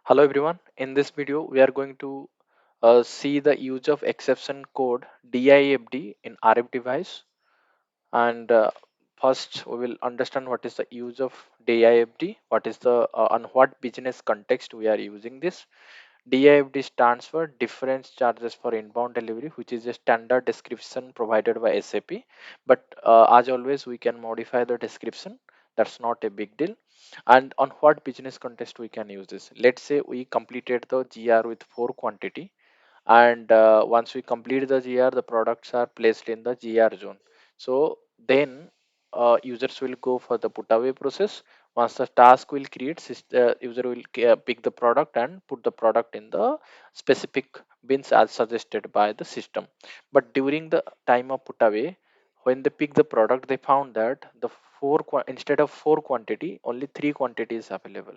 Hello everyone. In this video, we are going to see the use of exception code DIFD in RF device. And first, we will understand what is the use of DIFD, what is the on what business context we are using this. DIFD stands for Difference Charges for Inbound Delivery, which is a standard description provided by SAP. But as always, we can modify the description. That's not a big deal. And on what business context we can use this? Let's say we completed the GR with 4 quantity, and once we complete the GR, the products are placed in the GR zone. So then users will go for the put away process. Once the task will create, user will pick the product and put the product in the specific bins as suggested by the system. But during the time of put away, when they pick the product, they found that the instead of 4 quantity, only 3 quantities available.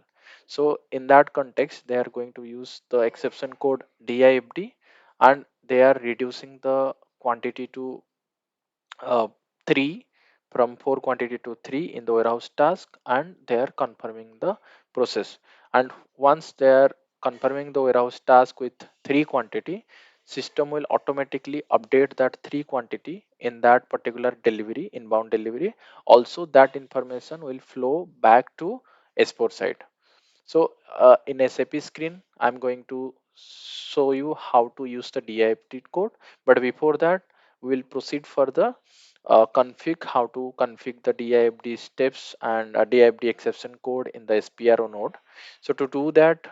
So in that context, they are going to use the exception code DIFD, and they are reducing the quantity to uh, 3, from 4 quantity to 3 in the warehouse task, and they are confirming the process. And once they are confirming the warehouse task with 3 quantity, system will automatically update that 3 quantity in that particular delivery, inbound delivery. Also that information will flow back to export side. So in SAP screen, I'm going to show you how to use the DIFT code. But before that, we will proceed further. How to config the DIFD steps and DIFD exception code in the SPRO node. So to do that,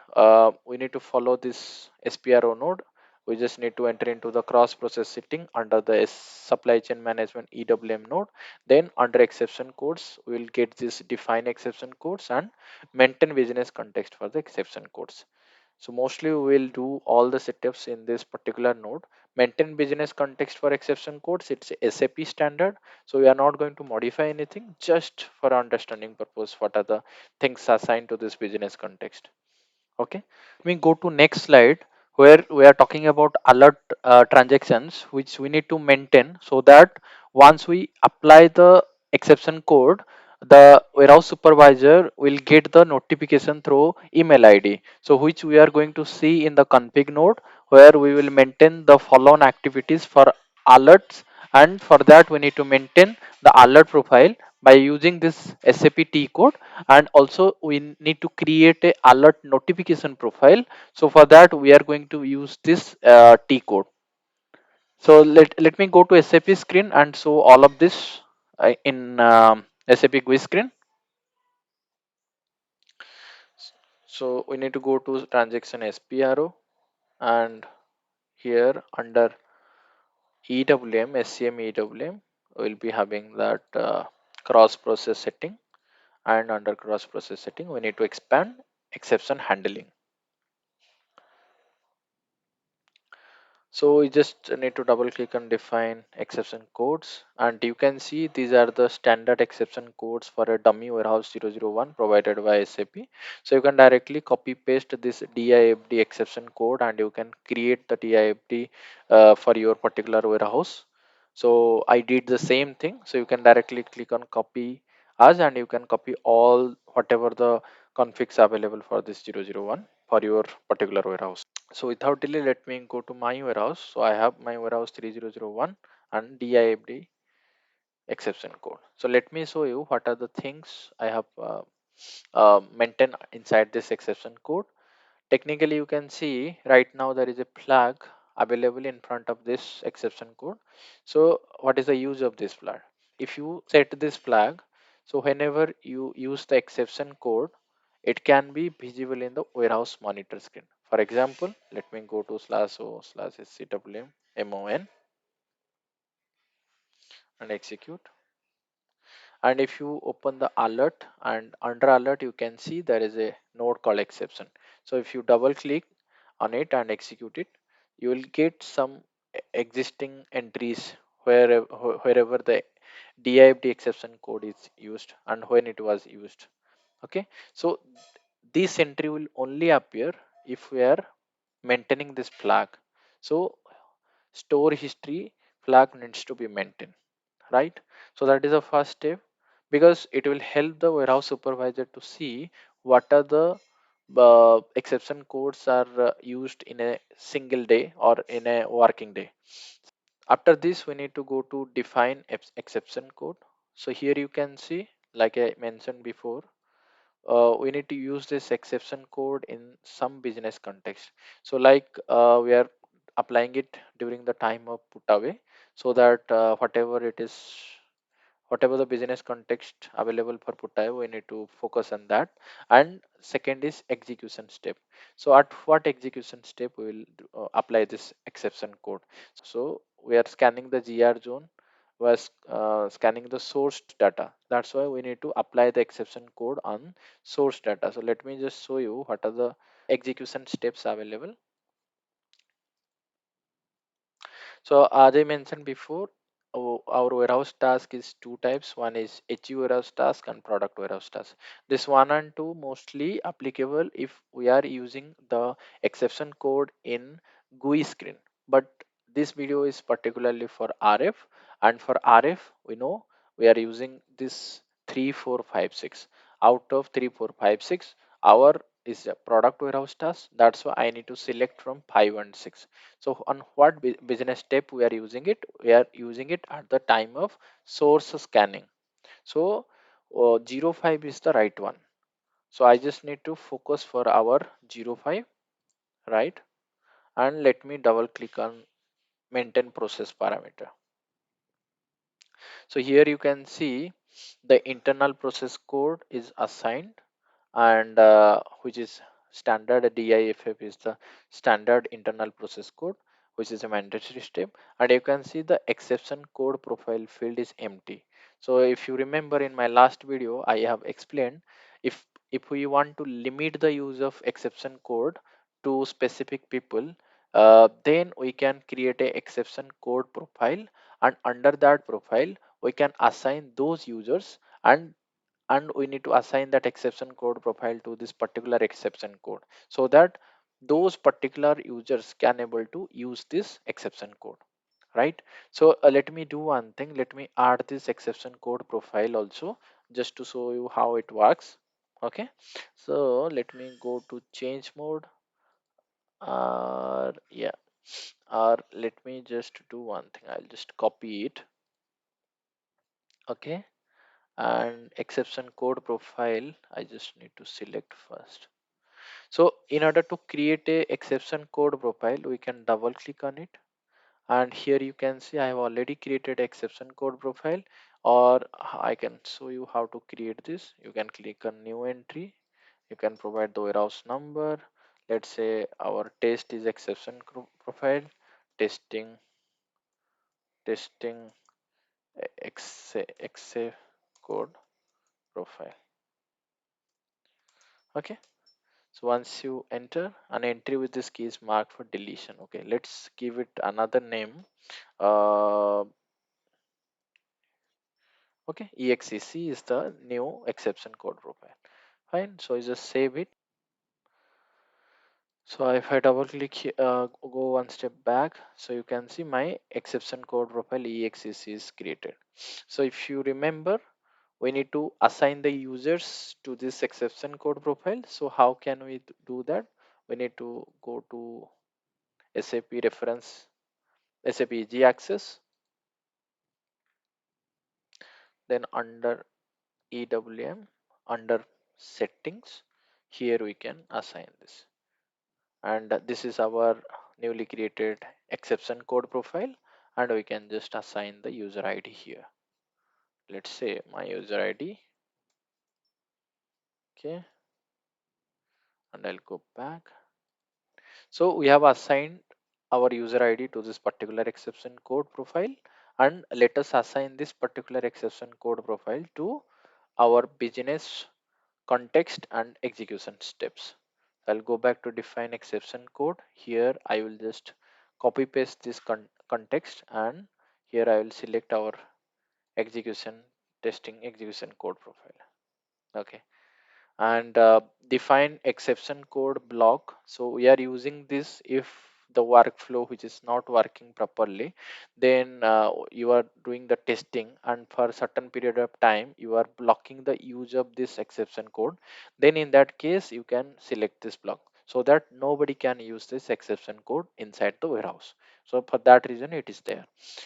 we need to follow this SPRO node. We just need to enter into the cross process setting under the supply chain management EWM node. Then under exception codes, we will get this define exception codes and maintain business context for the exception codes. So mostly we will do all the setups in this particular node. Maintain business context for exception codes, it's SAP standard. So we are not going to modify anything, just for understanding purpose what are the things assigned to this business context. Okay, we go to next slide, where we are talking about alert transactions which we need to maintain, so that once we apply the exception code, the warehouse supervisor will get the notification through email id, so which we are going to see in the config node, where we will maintain the follow-on activities for alerts. And for that we need to maintain the alert profile by using this SAP T code. And also we need to create a alert notification profile. So for that we are going to use this T code. So let me go to SAP screen and show all of this in SAP GUI screen. So we need to go to transaction SPRO, and here under EWM, SCM EWM, we'll be having that cross process setting, and under cross process setting we need to expand exception handling. So we just need to double click and define exception codes, and you can see these are the standard exception codes for a dummy warehouse 001 provided by SAP. So you can directly copy paste this DIFD exception code, and you can create the DIFD for your particular warehouse. So I did the same thing. So you can directly click on copy as, and you can copy all whatever the configs available for this 001 for your particular warehouse. So without delay, let me go to my warehouse. So I have my warehouse 3001 and DIFD exception code. So let me show you what are the things I have maintained inside this exception code. Technically, you can see right now there is a flag available in front of this exception code. So what is the use of this flag? If you set this flag, so whenever you use the exception code, it can be visible in the warehouse monitor screen. For example, let me go to /o/scwm and execute. And if you open the alert, and under alert you can see there is a node called exception. So if you double click on it and execute it, you will get some existing entries wherever the DIFD exception code is used and when it was used. Okay, so this entry will only appear if we are maintaining this flag. So store history flag needs to be maintained, right? So that is the first step, because it will help the warehouse supervisor to see what are the exception codes are used in a single day or in a working day. After this, we need to go to define exception code. So here you can see, like I mentioned before, we need to use this exception code in some business context. So like we are applying it during the time of put away, so that whatever the business context available for putaway, we need to focus on that. And second is execution step. So at what execution step we will apply this exception code. So we are scanning the gr zone, was scanning the source data. That's why we need to apply the exception code on source data. So let me just show you what are the execution steps available. So as I mentioned before, our warehouse task is two types. One is HU warehouse task and product warehouse task. This one and two mostly applicable if we are using the exception code in GUI screen. But this video is particularly for RF, and for RF we know we are using this 3456. Out of 3456, our is a product warehouse task. That's why I need to select from 5 and 6. So on what business step we are using it? We are using it at the time of source scanning. So 05 is the right one. So I just need to focus for our 05, right? And let me double click on maintain process parameter. So here you can see the internal process code is assigned, and which is standard DIFF is the standard internal process code, which is a mandatory step. And you can see the exception code profile field is empty. So if you remember in my last video, I have explained, if we want to limit the use of exception code to specific people, then we can create a exception code profile, and under that profile we can assign those users, and we need to assign that exception code profile to this particular exception code, so that those particular users can able to use this exception code, right? So let me do one thing. Let me add this exception code profile also, just to show you how it works. Okay, so let me go to change mode, or yeah, or let me just do one thing. I'll just copy it. Okay, and exception code profile, I just need to select first. So in order to create a exception code profile, we can double click on it, and here you can see I have already created exception code profile, or I can show you how to create this. You can click on new entry, you can provide the warehouse number. Let's say our test is exception profile, testing, testing, exe code profile. Okay, so once you enter, an entry with this key is marked for deletion. Okay, let's give it another name. uh, okay, exec is the new exception code profile. Fine, so I just save it. So if I double click go one step back, so you can see my exception code profile exec is created. So if you remember, we need to assign the users to this exception code profile. So how can we do that? We need to go to SAP reference, SAP G access, then under EWM, under settings, here we can assign this. And this is our newly created exception code profile, and we can just assign the user ID here. Let's say my user ID. Okay, and I'll go back. So we have assigned our user ID to this particular exception code profile, and let us assign this particular exception code profile to our business context and execution steps. I'll go back to define exception code. Here I will just copy paste this context, and here I will select our execution testing execution code profile. Okay, and define exception code block. So we are using this if the workflow which is not working properly, then you are doing the testing and for certain period of time you are blocking the use of this exception code, then in that case you can select this block so that nobody can use this exception code inside the warehouse. So for that reason it is there.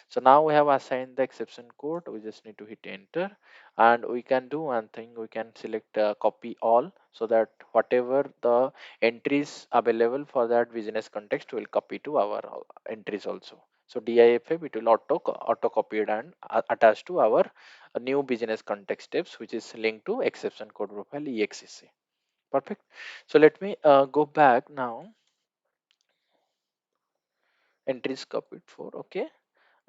So now we have assigned the exception code, we just need to hit enter, and we can do one thing, we can select copy all, so that whatever the entries available for that business context will copy to our entries also. So diff it will auto copied and attached to our new business context steps, which is linked to exception code profile exec. Perfect. So let me go back now. Entries copied for, okay.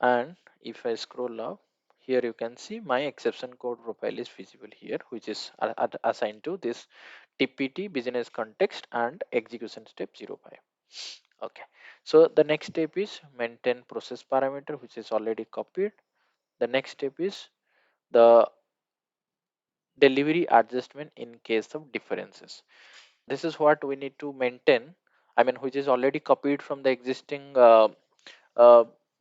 And if I scroll up, here you can see my exception code profile is visible here, which is assigned to this TPT business context and execution step 05. Okay. So the next step is maintain process parameter, which is already copied. The next step is the delivery adjustment in case of differences. This is what we need to maintain. I mean, which is already copied from the existing uh,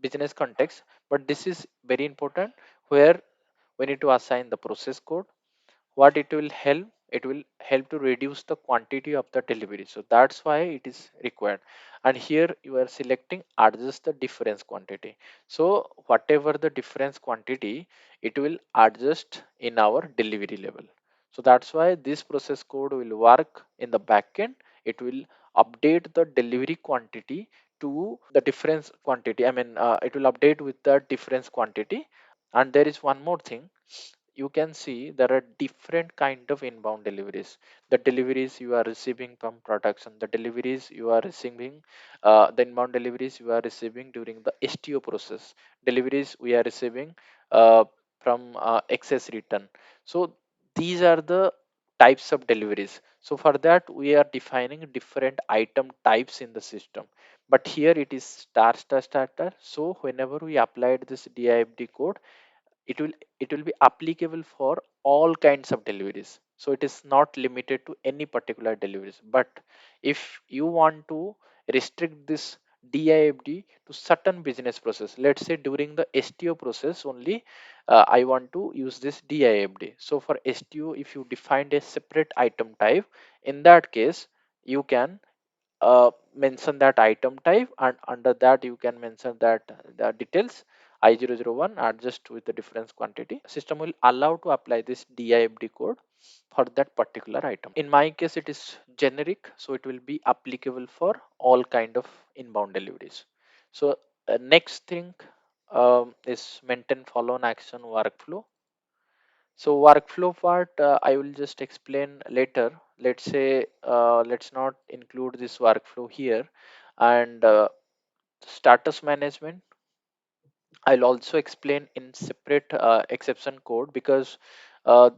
business context, but this is very important where we need to assign the process code. What it will help to reduce the quantity of the delivery, so that's why it is required. And here you are selecting adjust the difference quantity, so whatever the difference quantity, it will adjust in our delivery level. So that's why this process code will work in the backend. It will update the delivery quantity to the difference quantity, I mean it will update with the difference quantity. And there is one more thing, you can see there are different kind of inbound deliveries. The deliveries you are receiving from production, the deliveries you are receiving, the inbound deliveries you are receiving during the STO process, deliveries we are receiving from excess return. So these are the types of deliveries. So for that we are defining different item types in the system, but here it is star star star star. So whenever we applied this DIFD code, it will it will be applicable for all kinds of deliveries, so it is not limited to any particular deliveries. But if you want to restrict this DIFD to certain business process, let's say during the STO process only, I want to use this DIFD. So for STO, if you defined a separate item type, in that case you can mention that item type, and under that you can mention that the details I001 adjust with the difference quantity. System will allow to apply this DIFD code for that particular item. In my case it is generic, so it will be applicable for all kind of inbound deliveries. So next thing is maintain follow on action workflow. So workflow part, I will just explain later. Let's say, let's not include this workflow here. And status management, I'll also explain in separate exception code, because uh,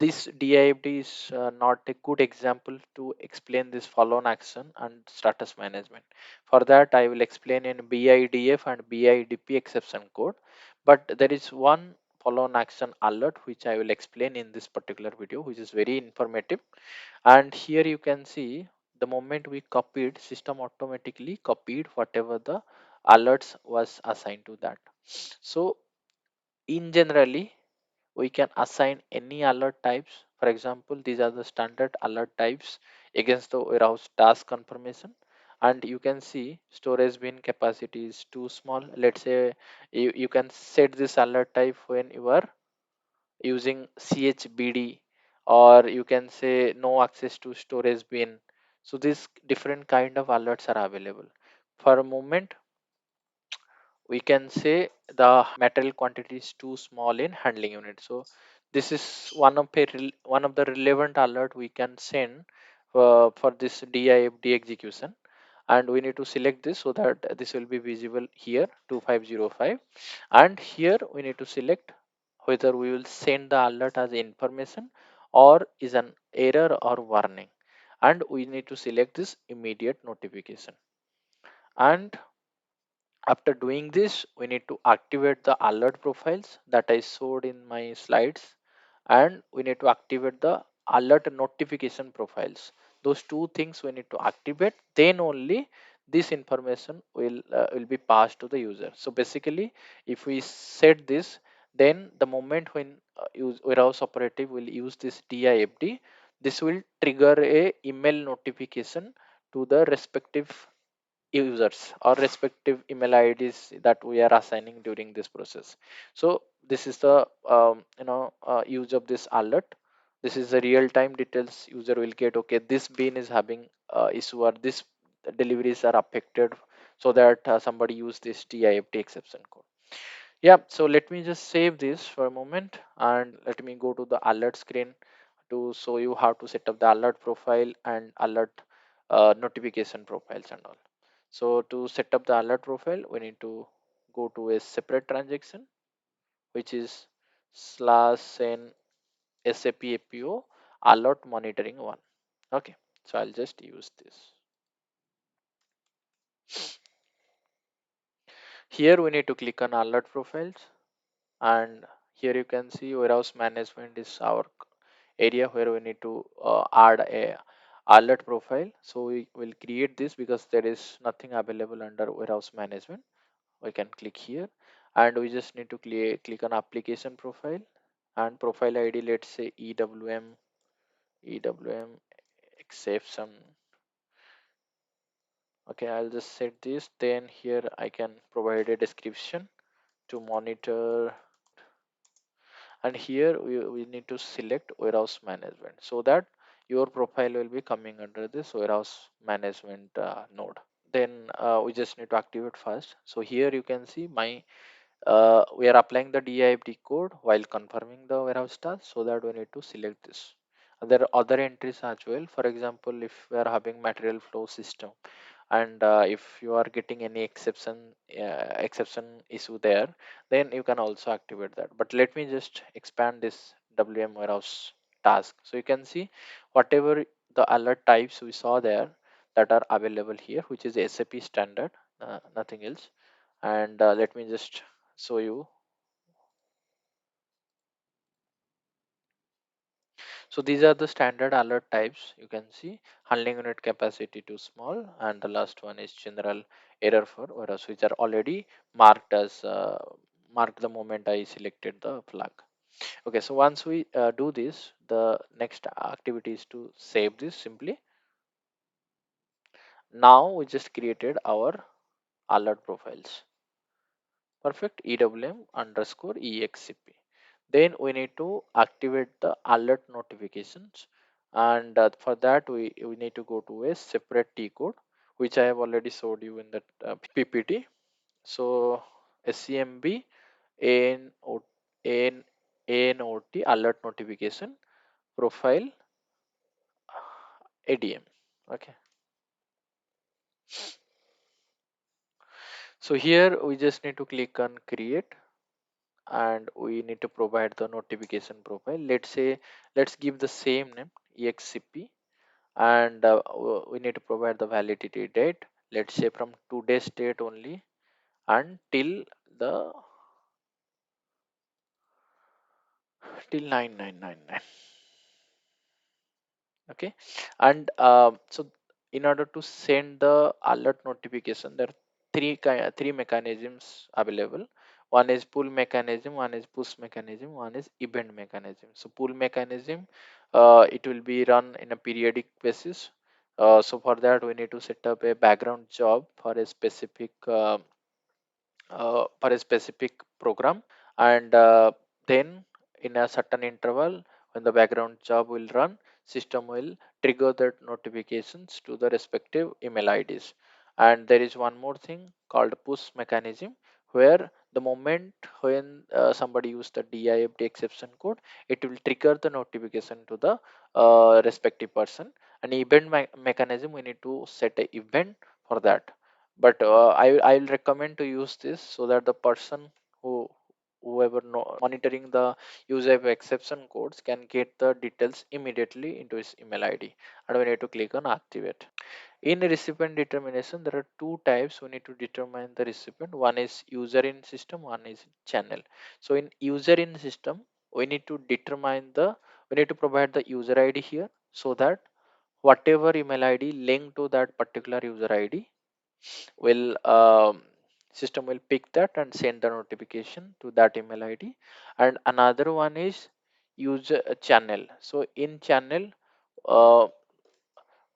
this DIFD is not a good example to explain this follow on action and status management. For that, I will explain in BIDF and BIDP exception code. But there is one follow on action alert which I will explain in this particular video, which is very informative. And here you can see the moment we copied, system automatically copied whatever the alerts was assigned to that. So in generally we can assign any alert types. For example, these are the standard alert types against the warehouse task confirmation. And you can see storage bin capacity is too small. Let's say you can set this alert type when you are using chbd, or you can say no access to storage bin. So these different kind of alerts are available. For a moment, we can say the material quantity is too small in handling unit. So this is one of the relevant alert we can send for this DIFD execution. And we need to select this so that this will be visible here 2505. And here we need to select whether we will send the alert as information or is an error or warning. And we need to select this immediate notification. And after doing this, we need to activate the alert profiles that I showed in my slides, and we need to activate the alert notification profiles. Those two things we need to activate, then only this information will be passed to the user. So basically, if we set this, then the moment when warehouse operative will use this DIFD, this will trigger a email notification to the respective users or respective email IDs that we are assigning during this process. So this is the use of this alert. This is the real time details user will get. Okay, this bin is having issue, or this deliveries are affected, so that somebody use this DIFT exception code. Yeah, so let me just save this for a moment and let me go to the alert screen to show you how to set up the alert profile and alert notification profiles and all. So to set up the alert profile, we need to go to a separate transaction, which is /n SAP APO alert monitoring one. Okay, so I'll just use this. Here we need to click on alert profiles, and here you can see warehouse management is our area where we need to add a alert profile. So we will create this because there is nothing available under warehouse management. We can click here, and we just need to click on application profile and profile ID. Let's say EWM exception. Okay, I'll just set this. Then here I can provide a description to monitor, and here we need to select warehouse management so that your profile will be coming under this warehouse management node. Then we just need to activate first. So here you can see my we are applying the DIFD code while confirming the warehouse task, so that we need to select this. And there are other entries as well. For example, if we are having material flow system, and if you are getting any exception issue there, then you can also activate that. But let me just expand this WM warehouse task, so you can see whatever the alert types we saw there that are available here, which is SAP standard, nothing else. And let me just show you. So these are the standard alert types. You can see handling unit capacity too small, and the last one is general error for errors, which are already marked as marked the moment I selected the flag. Okay, so once we do this, the next activity is to save this simply. Now we just created our alert profiles. Perfect. EWM underscore EXCP. Then we need to activate the alert notifications, and for that we need to go to a separate T code, which I have already showed you in that PPT. So SCMB ANO, AN, ANOT alert notification profile ADM. Okay, so here we just need to click on create, and we need to provide the notification profile. Let's say, let's give the same name, EXCP, and we need to provide the validity date. Let's say from today's date only until the till 9999. Okay, and so in order to send the alert notification, there are three mechanisms available. One is pull mechanism, one is push mechanism, one is event mechanism. So pull mechanism, it will be run in a periodic basis. So for that we need to set up a background job for a specific program, and then in a certain interval, when the background job will run, system will trigger that notifications to the respective email IDs. And there is one more thing called push mechanism, where the moment when somebody use the DIFD exception code, it will trigger the notification to the respective person. An event mechanism, we need to set a event for that. But I'll recommend to use this so that the person whoever monitoring the user of exception codes can get the details immediately into his email ID, and we need to click on activate. In recipient determination, there are two types we need to determine the recipient. One is user in system, one is channel. So in user in system, we need to determine the we need to provide the user ID here, so that whatever email ID linked to that particular user ID, will system will pick that and send the notification to that email id. And another one is user channel. So in channel, uh,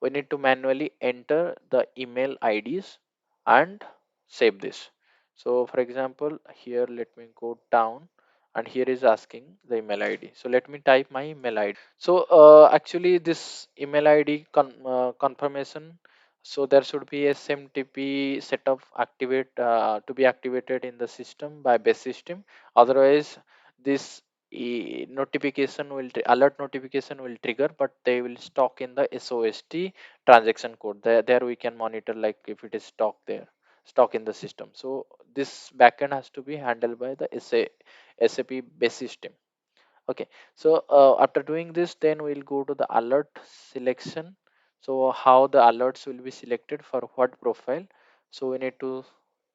we need to manually enter the email IDs and save this. So for example, here let me go down, and here is asking the email ID. So let me type my email ID. So actually this email ID confirmation. So there should be a SMTP setup activate to be activated in the system by base system. Otherwise, this notification will alert notification will trigger, but they will stock in the SOST transaction code. There we can monitor like if it is stock there, stock in the system. So this backend has to be handled by the SAP base system. Okay, so after doing this, then we'll go to the alert selection. So how the alerts will be selected for what profile. So we need to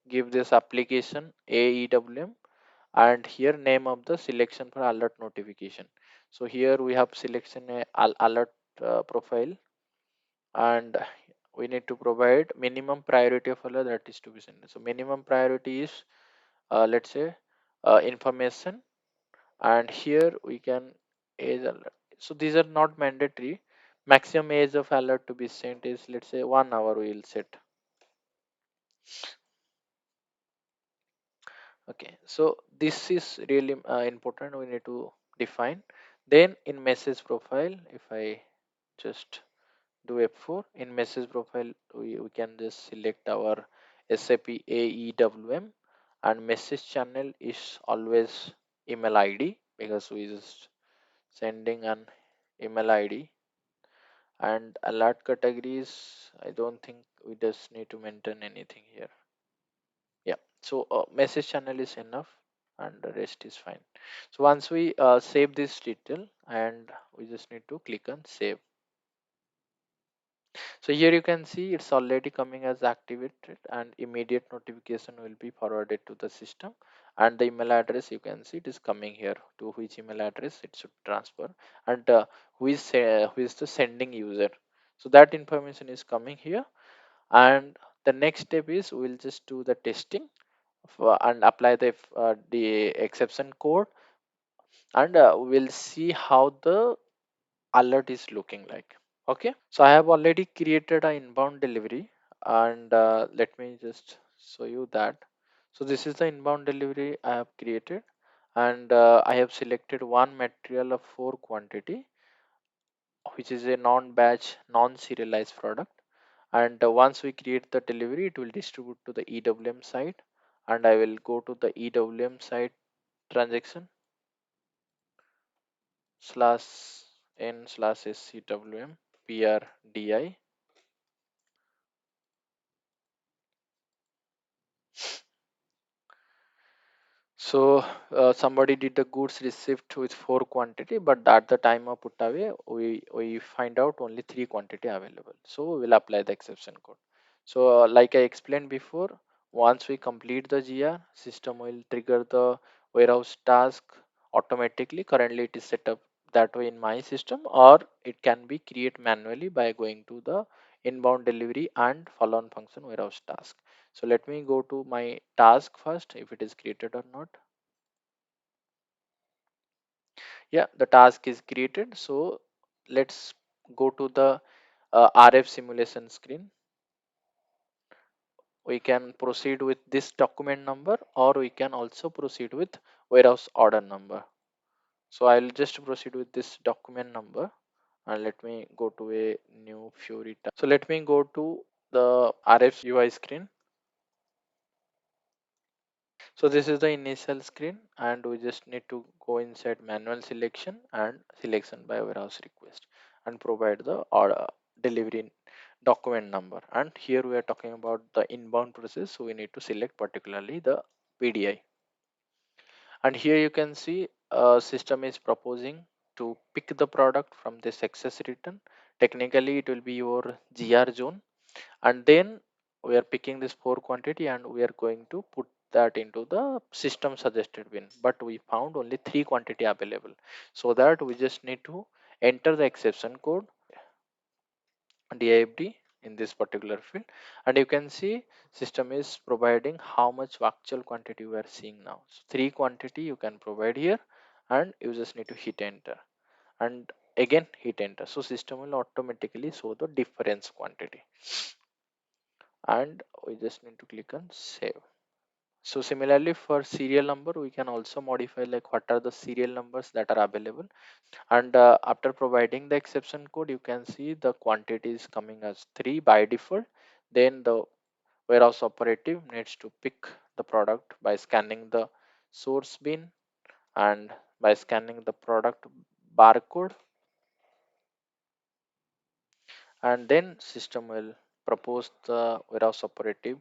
give this application AEWM, and here name of the selection for alert notification. So here we have selection alert profile, and we need to provide minimum priority of alert that is to be sent. So minimum priority is let's say information, and here we can age alert. So these are not mandatory. Maximum age of alert to be sent is, let's say, 1 hour we will set. Okay, so this is really important, we need to define. Then in message profile, if I just do F4 in message profile, we can just select our SAP AEWM, and message channel is always email ID because we just sending an email ID. And alert categories, I don't think we just need to maintain anything here. Yeah, so message channel is enough, and the rest is fine. So once we save this detail, and we just need to click on save. So here you can see it's already coming as activated, and immediate notification will be forwarded to the system. And the email address, you can see it is coming here to which email address it should transfer, and who is the sending user. So that information is coming here. And the next step is we'll just do the testing and apply the exception code, and we'll see how the alert is looking like. Okay, so I have already created an inbound delivery, and let me just show you that. So this is the inbound delivery I have created, and I have selected one material of 4 quantity, which is a non-batch non-serialized product. And once we create the delivery, it will distribute to the EWM side, and I will go to the EWM side transaction slash n slash scwm prdi. So somebody did the goods received with 4 quantity, but at the time of put away, we find out only 3 quantity available. So we will apply the exception code. So like I explained before, once we complete the GR, system will trigger the warehouse task automatically. Currently, it is set up that way in my system, or it can be created manually by going to the inbound delivery and follow on function warehouse task. So let me go to my task first, if it is created or not. Yeah, the task is created. So let's go to the RF simulation screen. We can proceed with this document number, or we can also proceed with warehouse order number. So I'll just proceed with this document number, and let me go to a new Fury tab. So let me go to the RF UI screen. So this is the initial screen, and we just need to go inside manual selection and selection by warehouse request, and provide the order delivery document number. And here we are talking about the inbound process, so we need to select particularly the PDI. And here you can see system is proposing to pick the product from this excess return. Technically it will be your GR zone, and then we are picking this 4 quantity, and we are going to put that into the system suggested bin, but we found only 3 quantity available. So that we just need to enter the exception code DIFD in this particular field, and you can see system is providing how much actual quantity we are seeing now. So 3 quantity you can provide here, and you just need to hit enter and again hit enter, so system will automatically show the difference quantity, and we just need to click on save. So similarly for serial number, we can also modify like what are the serial numbers that are available, and after providing the exception code, you can see the quantity is coming as 3 by default. Then the warehouse operative needs to pick the product by scanning the source bin and by scanning the product barcode, and then system will propose the warehouse operative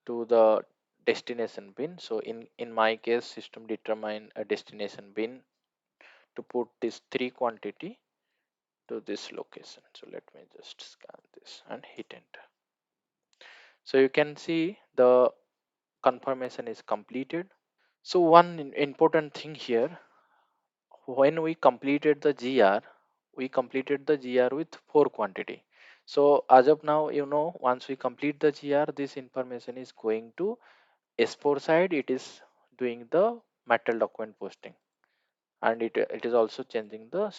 to the destination bin. So in my case, system determine a destination bin to put this 3 quantity to this location. So let me just scan this and hit enter. So you can see the confirmation is completed. So one important thing here, when we completed the GR, we completed the GR with 4 quantity. So as of now, once we complete the GR, this information is going to S4 side. It is doing the material document posting, and it is also changing the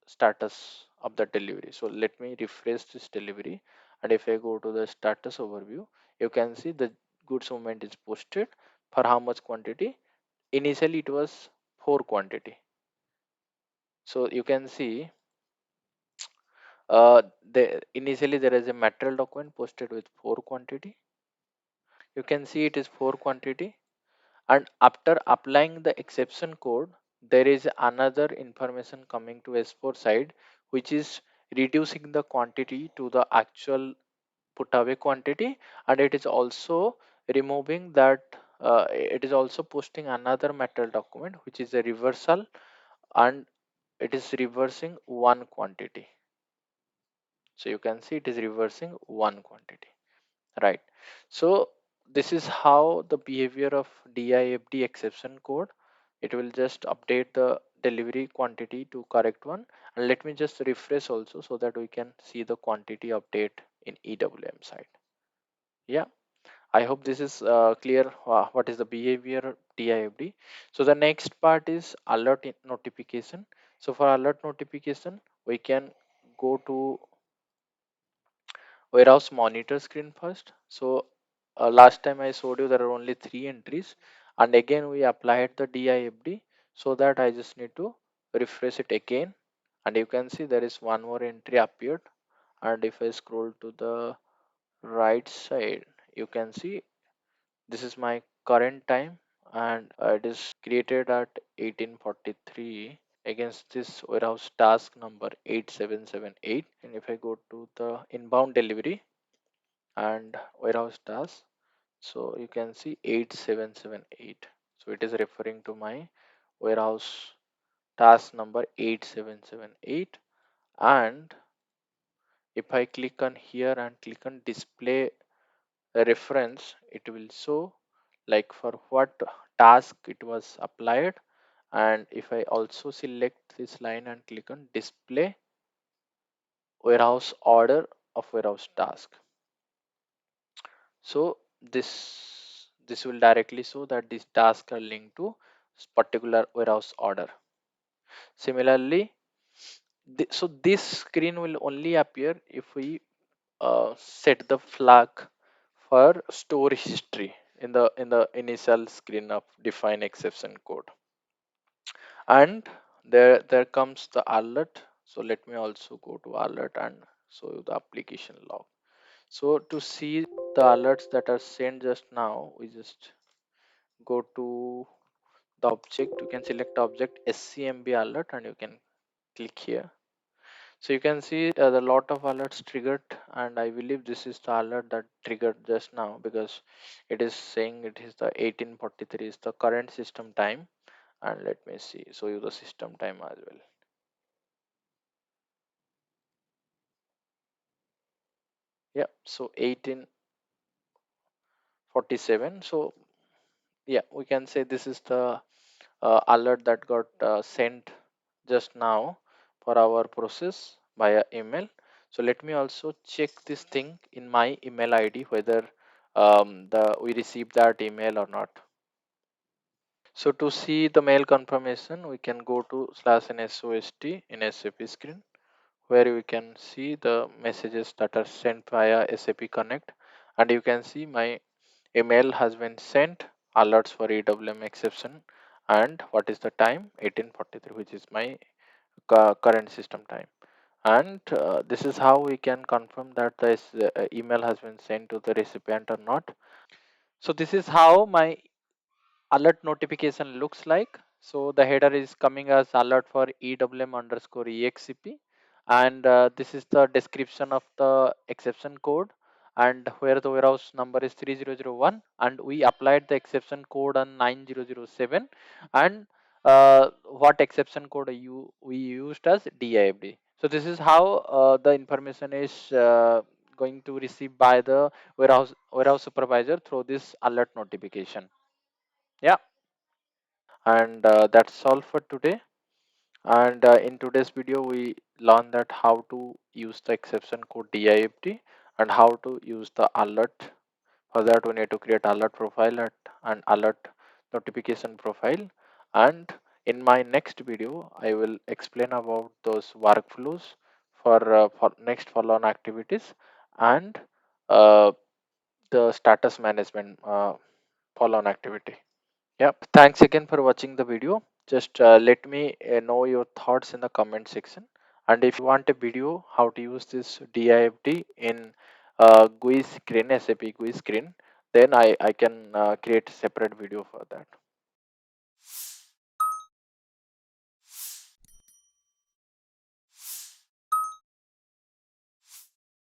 status of the delivery. So let me refresh this delivery, and if I go to the status overview, you can see the goods movement is posted for how much quantity. Initially it was 4 quantity. So you can see initially there is a material document posted with 4 quantity. You can see it is 4 quantity, and after applying the exception code, there is another information coming to S4 side, which is reducing the quantity to the actual put away quantity, and it is also removing that, it is also posting another material document which is a reversal, and it is reversing 1 quantity. So you can see it is reversing 1 quantity, right? So this is how the behavior of DIFD exception code. It will just update the delivery quantity to correct one, and let me just refresh also so that we can see the quantity update in EWM side. Yeah, I hope this is clear, what is the behavior DIFD. So the next part is alert notification. So for alert notification, we can go to warehouse monitor screen first. So last time I showed you there are only 3 entries, and again we applied the DIFD, so that I just need to refresh it again, and you can see there is one more entry appeared, and if I scroll to the right side, you can see this is my current time, and it is created at 18:43 against this warehouse task number 8778. And if I go to the inbound delivery and warehouse task, so you can see 8778. So it is referring to my warehouse task number 8778. And if I click on here and click on display reference, it will show like for what task it was applied. And if I also select this line and click on display warehouse order of warehouse task, so this will directly show that these tasks are linked to particular warehouse order. Similarly, so this screen will only appear if we set the flag for store history in the initial screen of define exception code. And there comes the alert. So let me also go to alert and show you the application log. So to see the alerts that are sent just now, we just go to the object. You can select object scmb alert and you can click here. So you can see the lot of alerts triggered, and I believe this is the alert that triggered just now, because it is saying it is the 18:43 is the current system time. And let me see, show you the system time as well. Yeah, so 18:47. So yeah, we can say this is the alert that got sent just now for our process via email. So let me also check this thing in my email ID whether the we received that email or not. So to see the mail confirmation, we can go to /nsost in SAP screen, where we can see the messages that are sent via SAP Connect, and you can see my email has been sent, alerts for EWM exception, and what is the time? 18:43, which is my current system time. And this is how we can confirm that the email has been sent to the recipient or not. So this is how my alert notification looks like. So the header is coming as alert for EWM underscore EXCP, and this is the description of the exception code, and where the warehouse number is 3001, and we applied the exception code on 9007, and what exception code we used as DIFD. So this is how the information is going to receive by the warehouse supervisor through this alert notification. Yeah, and that's all for today. And in today's video we learned that how to use the exception code DIFT and how to use the alert. For that we need to create alert profile and alert notification profile. And in my next video I will explain about those workflows for next follow on activities, and uh, the status management follow on activity. Yep. Thanks again for watching the video. Just let me know your thoughts in the comment section. And if you want a video how to use this DIFD in GUI screen, SAP GUI screen, then I can create a separate video for that.